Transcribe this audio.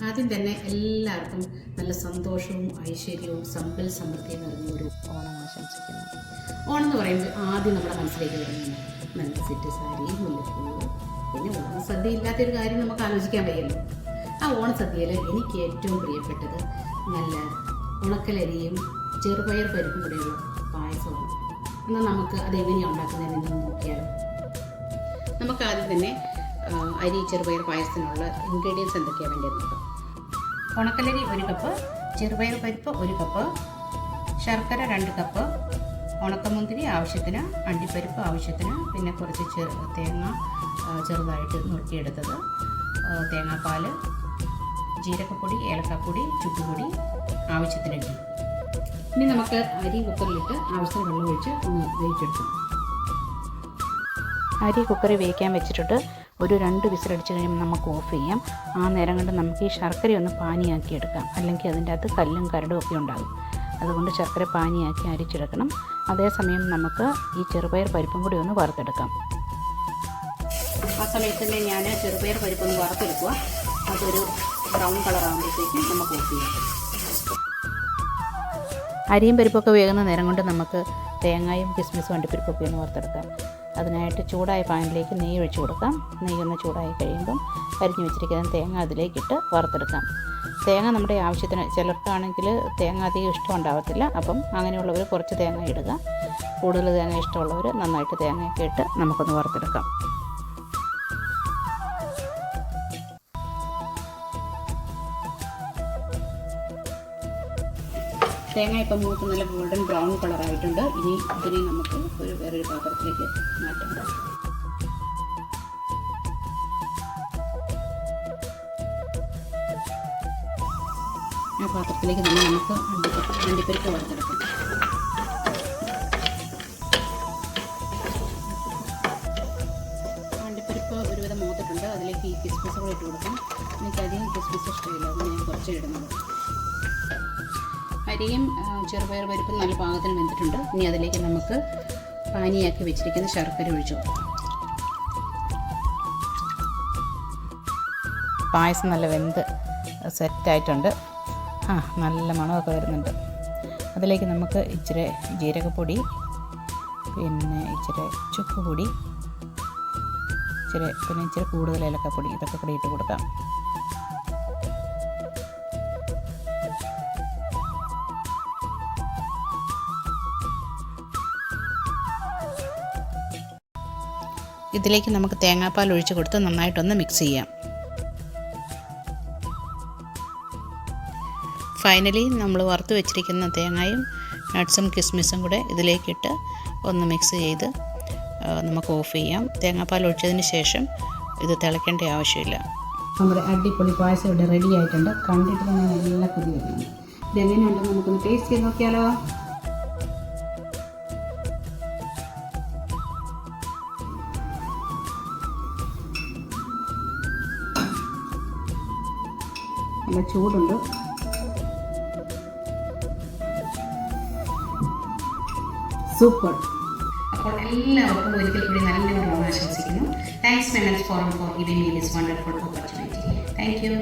ആദ്യം തന്നെ എല്ലാവർക്കും നല്ല സന്തോഷവും ഐശ്വര്യവും സമ്പൽ സമൃദ്ധിയും നിറഞ്ഞ ഒരു ഓണം ആശംസിക്കുന്നു. ഓണം എന്ന് പറയുമ്പോൾ ആദ്യം നമ്മുടെ മനസ്സിലേക്ക് വരുന്നത് നല്ല സെറ്റ് സാരി, മുല്ലപ്പൂവ്, പിന്നെ ഓണസദ്യ ഇല്ലാത്തൊരു കാര്യം നമുക്ക് ആലോചിക്കാൻ വയ്യല്ലോ. ആ ഓണസദ്യയിൽ എനിക്ക് ഏറ്റവും പ്രിയപ്പെട്ടത് നല്ല ഉണക്കലരിയും ചെറുപയർ പരിപ്പും കൂടെയുള്ള പായസമാണ്. എന്നാൽ നമുക്ക് അതെങ്ങനെയാണ് ഉണ്ടാക്കുന്നതെന്ന് നോക്കിയാലോ. നമുക്ക് ആദ്യം തന്നെ അരി ചെറുപയർ പായസത്തിനുള്ള ഇൻഗ്രീഡിയൻസ് എന്തൊക്കെയാണ് വേണ്ടത് നോക്കാം. ഉണക്കലരി 1 കപ്പ്, ചെറുപയർ പരിപ്പ് 1 കപ്പ്, ശർക്കര 2 കപ്പ്, ഉണക്കമുന്തിരി ആവശ്യത്തിന്, അണ്ടിപ്പരിപ്പ് ആവശ്യത്തിന്, പിന്നെ കുറച്ച് തേങ്ങ ചെറുതായിട്ട് നുറുക്കിയെടുത്തത്, തേങ്ങാപ്പാൽ, ജീരകപ്പൊടി, ഏലക്കാപ്പൊടി, ചുക്കുപൊടി, ആവശ്യത്തിന് ഘീ. ഇനി നമുക്ക് അരി കുക്കറിലിട്ട് ആവശ്യത്തിന് വെള്ളം ഒഴിച്ച് ഒന്ന് വേവിച്ചെടുക്കാം. അരി കുക്കറിൽ വേവിക്കാൻ വെച്ചിട്ട് ഒരു 2 വിസിലടിച്ച് കഴിയുമ്പോൾ നമുക്ക് ഓഫ് ചെയ്യാം. ആ നേരം കൊണ്ട് നമുക്ക് ഈ ശർക്കര ഒന്ന് പാനിയാക്കി എടുക്കാം, അല്ലെങ്കിൽ അതിൻ്റെ അകത്ത് കല്ലും കരടും ഒക്കെ ഉണ്ടാകും. അതുകൊണ്ട് ശർക്കര പാനിയാക്കി അരിച്ചെടുക്കണം. അതേസമയം നമുക്ക് ഈ ചെറുപയർ പരിപ്പും കൂടി ഒന്ന് വറുത്തെടുക്കാം. ആ സമയത്ത് തന്നെ ഞാൻ ചെറുപയർ പരിപ്പൊന്ന് വറുത്തെടുക്കുക. അതൊരു ബ്രൗൺ കളറാകുമ്പോഴത്തേക്കും നമുക്ക് ഓഫ് ചെയ്യാം. അരിയും പരിപ്പൊക്കെ വേകുന്ന നേരം കൊണ്ട് നമുക്ക് തേങ്ങയും കിസ്മിസും അണ്ടിപ്പരിപ്പൊക്കെ ഒന്ന് വറുത്തെടുക്കാം. അതിനായിട്ട് ചൂടായ പാനിലേക്ക് നെയ്യ് ഒഴിച്ച് കൊടുക്കാം. നെയ്യൊന്ന് ചൂടായി കഴിയുമ്പം അരിഞ്ഞു വെച്ചിരിക്കുന്ന തേങ്ങ അതിലേക്കിട്ട് വറുത്തെടുക്കാം. തേങ്ങ നമ്മുടെ ആവശ്യത്തിന്, ചിലർക്കാണെങ്കിൽ തേങ്ങ അധികം ഇഷ്ടം ഉണ്ടാകത്തില്ല. അപ്പം അങ്ങനെയുള്ളവർ കുറച്ച് തേങ്ങ ഇടുക. കൂടുതൽ തേങ്ങ ഇഷ്ടമുള്ളവർ നന്നായിട്ട് തേങ്ങയൊക്കെ ഇട്ട് നമുക്കൊന്ന് വറുത്തെടുക്കാം. തേങ്ങ ഇപ്പം മൂത്ത് നല്ല ഗോൾഡൻ ബ്രൗൺ കളറായിട്ടുണ്ട്. ഇനി ഇതിനെ നമുക്ക് വേറൊരു പാത്രത്തിലേക്ക് മാറ്റാം. ആ പാത്രത്തിലേക്ക് തന്നെ നമുക്ക് അണ്ടിപ്പരിപ്പ് വറുത്തെടുക്കാം. അണ്ടിപ്പരിപ്പ് ഒരുവിധം മൂത്തിട്ടുണ്ട്. അതിലേക്ക് ഈ കിസ്മിസ് കൂടെ ഇട്ട് കൊടുക്കാം. എനിക്ക് അധികം കിസ്മിസ് ഇഷ്ടമില്ല, അതുകൊണ്ട് ഞാൻ കുറച്ച് ഇടുന്നത്. അരിയും ചെറുപയർ പരിപ്പും നല്ല പാകത്തിന് വെന്തിട്ടുണ്ട്. ഇനി അതിലേക്ക് നമുക്ക് പാനിയാക്കി വെച്ചിരിക്കുന്ന ശർക്കര ഒഴിച്ചു. പായസം നല്ല വെന്ത് സെറ്റായിട്ടുണ്ട്. നല്ല മണമൊക്കെ വരുന്നുണ്ട്. അതിലേക്ക് നമുക്ക് ഇച്ചിരി ജീരകപ്പൊടി, പിന്നെ ഇച്ചിരി ചുക്കുപൊടി, ഇച്ചിരി കൂടുതൽ ഏലക്കപ്പൊടി, ഇതൊക്കെ കൂടി ഇട്ട് കൊടുക്കാം. ഇതിലേക്ക് നമുക്ക് തേങ്ങാപ്പാൽ ഒഴിച്ച് കൊടുത്ത് നന്നായിട്ടൊന്ന് മിക്സ് ചെയ്യാം. ഫൈനലി നമ്മൾ വറുത്ത് വെച്ചിരിക്കുന്ന തേങ്ങയും നട്ട്സും കിസ്മിസും കൂടെ ഇതിലേക്കിട്ട് ഒന്ന് മിക്സ് ചെയ്ത് നമുക്ക് ഓഫ് ചെയ്യാം. തേങ്ങാപ്പാൽ ഒഴിച്ചതിന് ശേഷം ഇത് തിളയ്ക്കേണ്ട ആവശ്യമില്ല. നമ്മുടെ അടിപൊളി പായസം ഇവിടെ റെഡി ആയിട്ടുണ്ട്. കണ്ടിട്ട് തന്നെ നല്ല കൊതി വരുന്നുണ്ട്. ഇതെങ്ങനെയുണ്ടെന്ന് നമുക്കൊന്ന് ടേസ്റ്റ് ചെയ്ത് നോക്കിയാലോ. നല്ല ചൂടുണ്ട്. സൂപ്പർ. അപ്പോൾ എല്ലാവർക്കും ഒരിക്കൽ കൂടി നല്ലൊരു ഓണം ആശംസിക്കുന്നു. Thanks for giving me this wonderful opportunity. Thank you.